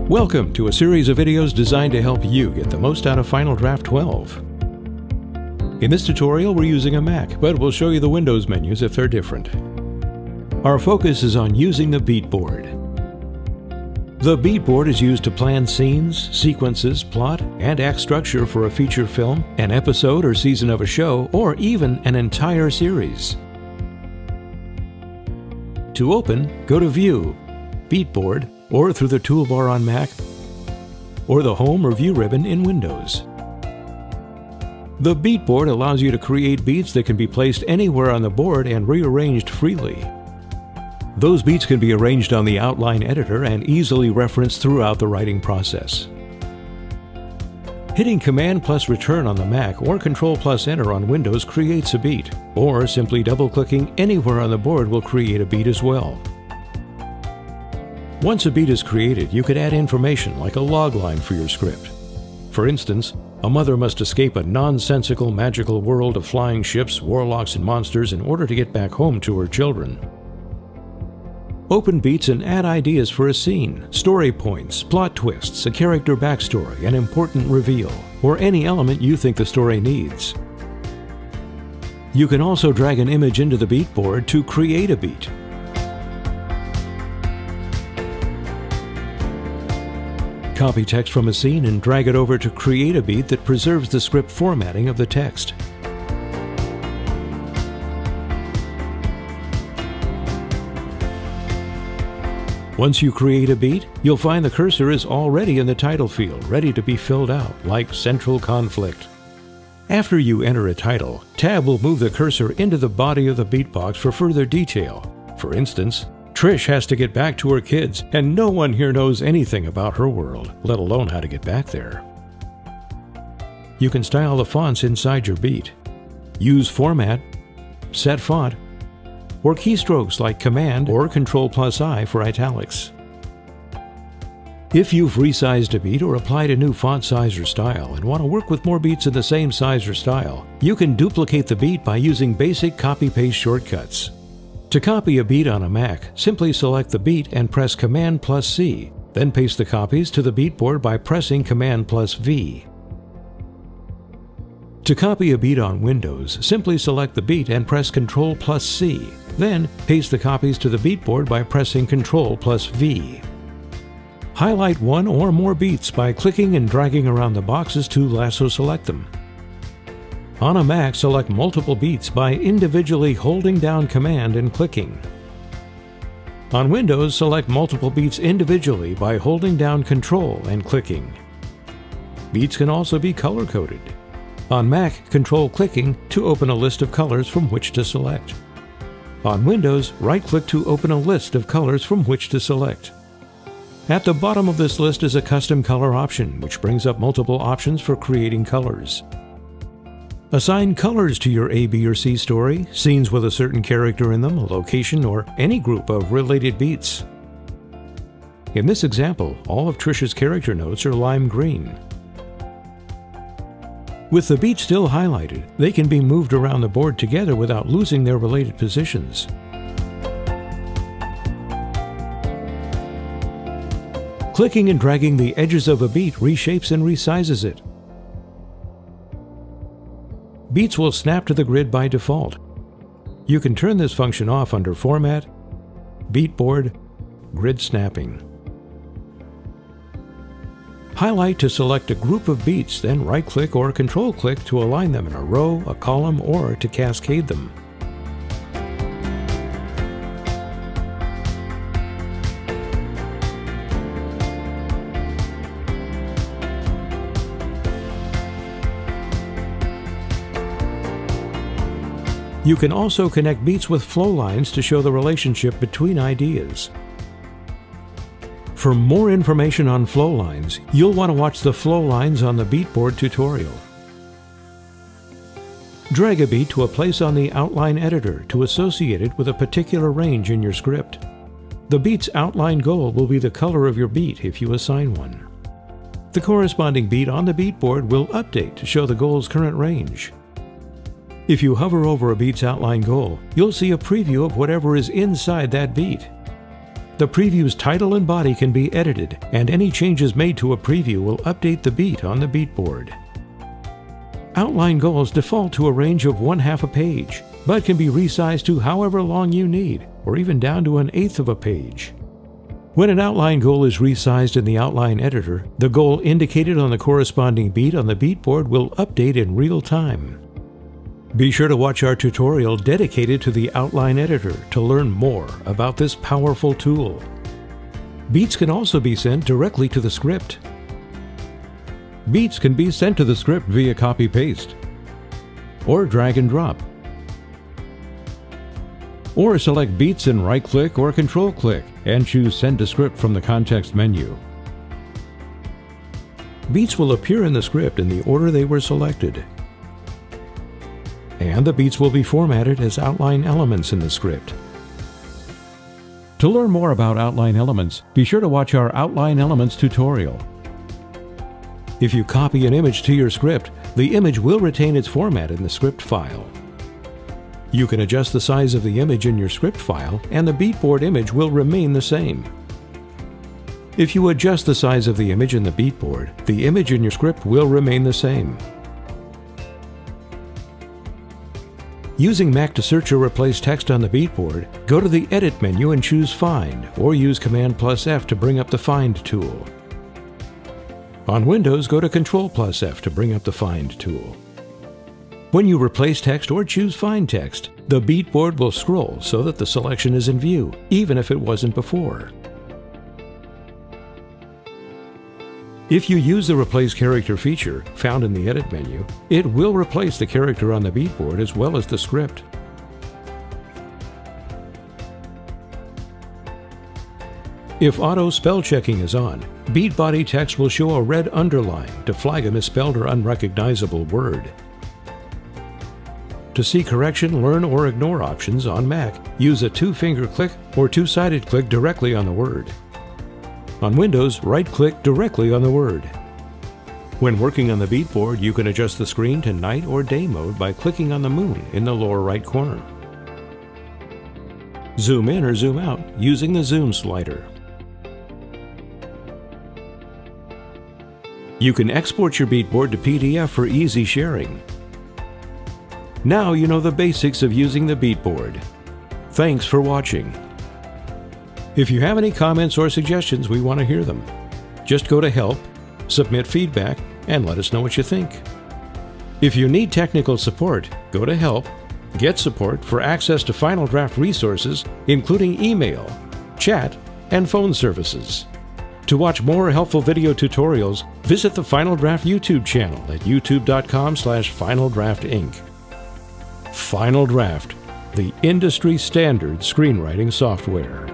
Welcome to a series of videos designed to help you get the most out of Final Draft 12. In this tutorial, we're using a Mac, but we'll show you the Windows menus if they're different. Our focus is on using the beat board. The beat board is used to plan scenes, sequences, plot, and act structure for a feature film, an episode or season of a show, or even an entire series. To open, go to View, Beat Board, or through the toolbar on Mac, or the Home or View ribbon in Windows. The beat board allows you to create beats that can be placed anywhere on the board and rearranged freely. Those beats can be arranged on the outline editor and easily referenced throughout the writing process. Hitting Command plus Return on the Mac or Control plus Enter on Windows creates a beat, or simply double-clicking anywhere on the board will create a beat as well. Once a beat is created, you could add information like a logline for your script. For instance, a mother must escape a nonsensical magical world of flying ships, warlocks, and monsters in order to get back home to her children. Open beats and add ideas for a scene, story points, plot twists, a character backstory, an important reveal, or any element you think the story needs. You can also drag an image into the beat board to create a beat. Copy text from a scene and drag it over to create a beat that preserves the script formatting of the text. Once you create a beat, you'll find the cursor is already in the title field, ready to be filled out, like Central Conflict. After you enter a title, Tab will move the cursor into the body of the beat box for further detail. For instance, Trish has to get back to her kids, and no one here knows anything about her world, let alone how to get back there. You can style the fonts inside your beat. Use Format, Set Font, or keystrokes like Command or Control plus I for italics. If you've resized a beat or applied a new font size or style and want to work with more beats in the same size or style, you can duplicate the beat by using basic copy-paste shortcuts. To copy a beat on a Mac, simply select the beat and press Command plus C, then paste the copies to the beat board by pressing Command plus V. To copy a beat on Windows, simply select the beat and press Control plus C, then paste the copies to the beat board by pressing Control plus V. Highlight one or more beats by clicking and dragging around the boxes to lasso select them. On a Mac, select multiple beats by individually holding down Command and clicking. On Windows, select multiple beats individually by holding down Control and clicking. Beats can also be color-coded. On Mac, control clicking to open a list of colors from which to select. On Windows, right-click to open a list of colors from which to select. At the bottom of this list is a custom color option, which brings up multiple options for creating colors. Assign colors to your A, B, or C story, scenes with a certain character in them, a location, or any group of related beats. In this example, all of Trish's character notes are lime green. With the beats still highlighted, they can be moved around the board together without losing their related positions. Clicking and dragging the edges of a beat reshapes and resizes it. Beats will snap to the grid by default. You can turn this function off under Format, Beat Board, Grid Snapping. Highlight to select a group of beats, then right-click or Control-click to align them in a row, a column, or to cascade them. You can also connect beats with flow lines to show the relationship between ideas. For more information on flow lines, you'll want to watch the flow lines on the beat board tutorial. Drag a beat to a place on the outline editor to associate it with a particular range in your script. The beat's outline goal will be the color of your beat if you assign one. The corresponding beat on the beat board will update to show the goal's current range. If you hover over a beat's outline goal, you'll see a preview of whatever is inside that beat. The preview's title and body can be edited, and any changes made to a preview will update the beat on the beat board. Outline goals default to a range of 1/2 a page, but can be resized to however long you need, or even down to 1/8 of a page. When an outline goal is resized in the outline editor, the goal indicated on the corresponding beat on the beat board will update in real time. Be sure to watch our tutorial dedicated to the outline editor to learn more about this powerful tool. Beats can also be sent directly to the script. Beats can be sent to the script via copy-paste, or drag and drop, or select beats and right-click or control-click and choose Send to Script from the context menu. Beats will appear in the script in the order they were selected, and the beats will be formatted as outline elements in the script. To learn more about outline elements, be sure to watch our Outline Elements tutorial. If you copy an image to your script, the image will retain its format in the script file. You can adjust the size of the image in your script file, and the beatboard image will remain the same. If you adjust the size of the image in the beatboard, the image in your script will remain the same. Using Mac to search or replace text on the beatboard, go to the Edit menu and choose Find, or use Command+F to bring up the Find tool. On Windows, go to Control+F to bring up the Find tool. When you replace text or choose Find Text, the beatboard will scroll so that the selection is in view, even if it wasn't before. If you use the Replace Character feature found in the Edit menu, it will replace the character on the beatboard as well as the script. If auto spell checking is on, beat body text will show a red underline to flag a misspelled or unrecognizable word. To see correction, learn, or ignore options on Mac, use a 2-finger click or 2-sided click directly on the word. On Windows, right-click directly on the word. When working on the beatboard, you can adjust the screen to night or day mode by clicking on the moon in the lower right corner. Zoom in or zoom out using the zoom slider. You can export your beatboard to PDF for easy sharing. Now you know the basics of using the beatboard. Thanks for watching. If you have any comments or suggestions, we want to hear them. Just go to Help, submit feedback, and let us know what you think. If you need technical support, go to Help, get support for access to Final Draft resources, including email, chat, and phone services. To watch more helpful video tutorials, visit the Final Draft YouTube channel at youtube.com/FinalDraftInc. Final Draft, the industry standard screenwriting software.